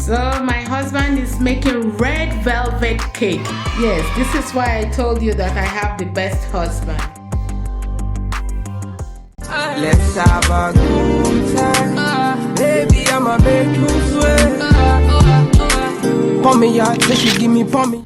So my husband is making red velvet cake. Yes, this is why I told you that I have the best husband. Let's have a good time. Baby, I'm a big sweat. Pommy, yeah, she give me pommy.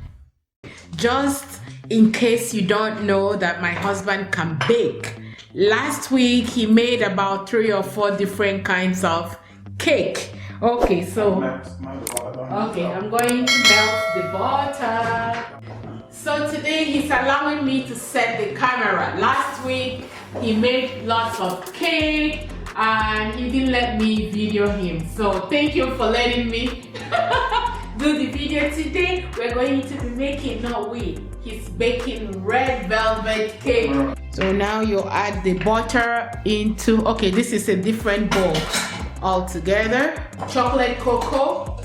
Just in case you don't know that my husband can bake. Last week he made about 3 or 4 different kinds of cake. Okay, so I'm going to melt the butter. So today he's allowing me to set the camera. Last week he made lots of cake and he didn't let me video him. So thank you for letting me do the video. Today we're going to be making, he's baking red velvet cake. So now you add the butter into, okay, this is a different bowl altogether. Chocolate cocoa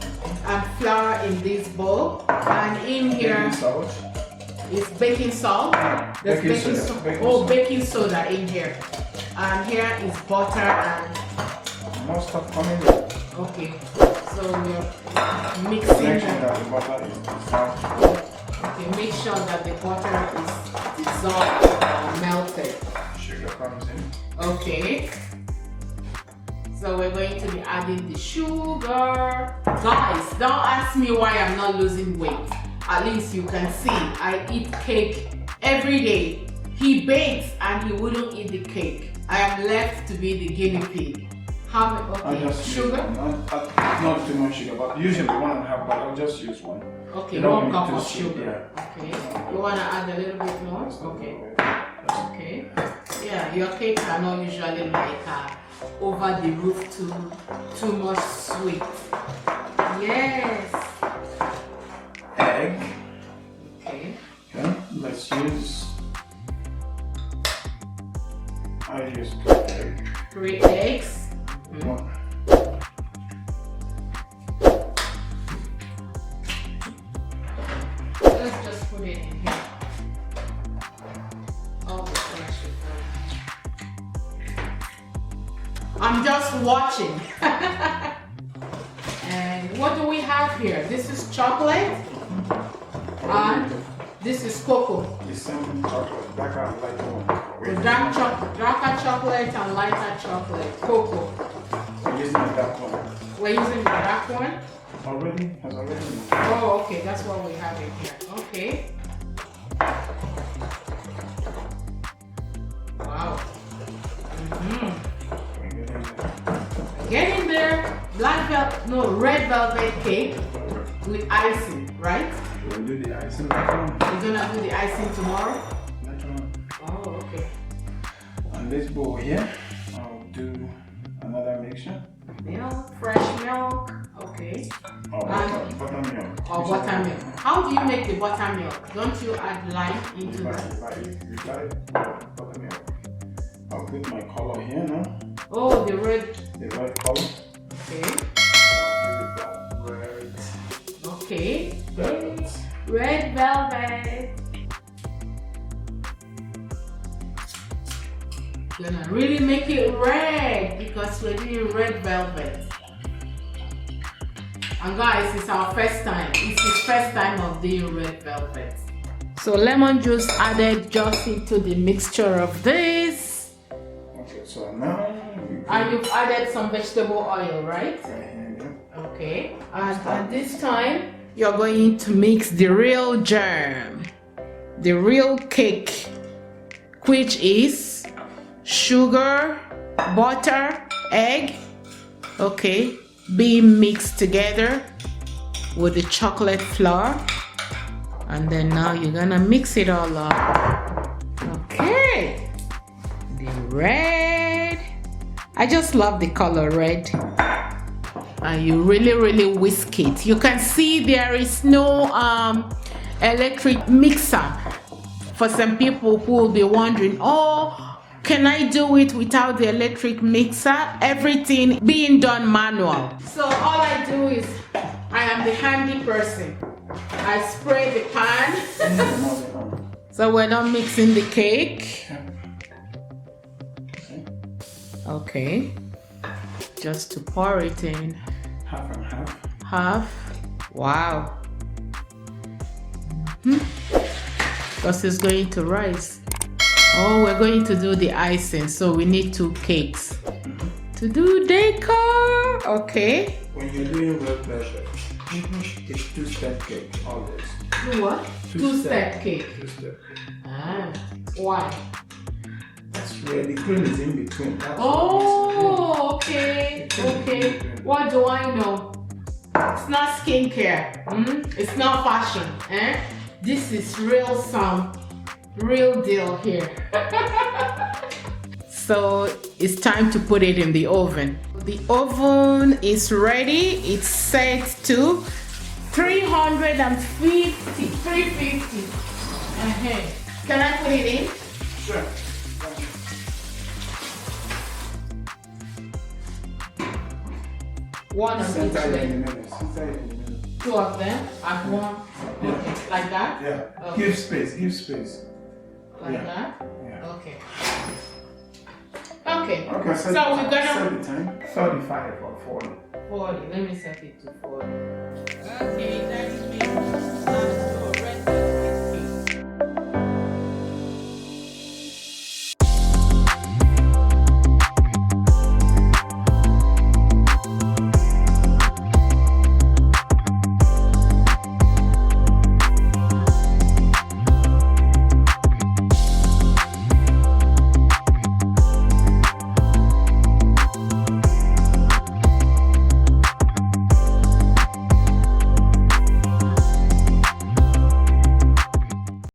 and flour in this bowl, and in here is baking salt. There's baking soda in here, and here is butter and most of coming. Okay, so we're mixing the butter is dissolved. Okay, make sure that the butter is dissolved or melted. Sugar comes in. Okay. So we're going to be adding the sugar. Guys, don't ask me why I'm not losing weight. At least you can see I eat cake every day. He bakes and he wouldn't eat the cake. I am left to be the guinea pig. How much? Okay, sugar? Not too much sugar, but usually 1.5, but I'll just use 1. Okay, 1 cup of sugar. Yeah. Okay. You want to add a little bit more? Okay. Okay. Yeah, your cakes are not usually like over the roof, too much sweet. Yes. Egg. Okay. Okay. Let's use. I use 3 eggs. 3 eggs. One. Let's just put it in here. All the fresh. I'm just watching. And what do we have here? This is chocolate. And this is cocoa. The same chocolate, darker and lighter one. Darker chocolate and lighter chocolate. Cocoa. We're using the dark one. We're using the dark one? Already? Has already. Oh, okay. That's what we have in here. Okay. Wow. Get in there. Red velvet cake with icing, right? We'll do the icing later on. You're gonna do the icing tomorrow? Later on. Oh, okay. On this bowl here, I'll do another mixture. Milk, fresh milk. Okay. Or buttermilk. Or buttermilk. How do you make the buttermilk? Don't you add lime into that? You got it? Buttermilk. I'll put my color here now. Oh, the red. The red color. Okay. I'll give it that red. Okay. Velvet. Red velvet. Gonna really make it red because we're doing red velvet. And guys, it's our first time. It's his first time of doing red velvet. So lemon juice added just into the mixture of this. Okay, so now and you've added some vegetable oil, right? Okay. And at this time, you're going to mix the real germ, the real cake, which is sugar, butter, egg, okay, being mixed together with the chocolate flour. And then now you're gonna mix it all up. Okay, the red. I just love the color red. And you really whisk it. You can see there is no electric mixer. For some people who will be wondering, oh, can I do it without the electric mixer? Everything being done manual. So all I do is, I am the handy person. I spray the pan. So we're not mixing the cake. Okay. Just to pour it in. Half and half. half. Wow. Because it's going to rise. Oh, we're going to do the icing, so we need 2 cakes to do decor. Okay. When you're doing blood pressure, it's 2-step cake always. Do what? 2-step cake. 2-step. Ah, why? That's where the cream is in between. That's Oh, okay. Okay. What do I know? It's not skincare. It's not fashion. This is real deal here. So it's time to put it in the oven. The oven is ready. It's set to 350. Can I put it in? Sure. One of each Center way. in the middle. Center in the middle. 2 of them at one. Okay, like that? Yeah. Okay. Give space. Give space. Like Yeah. that? Yeah. Okay. Okay. Okay. So we're gonna set the time. 35 or 40. 40. Let me set it to 40. Okay.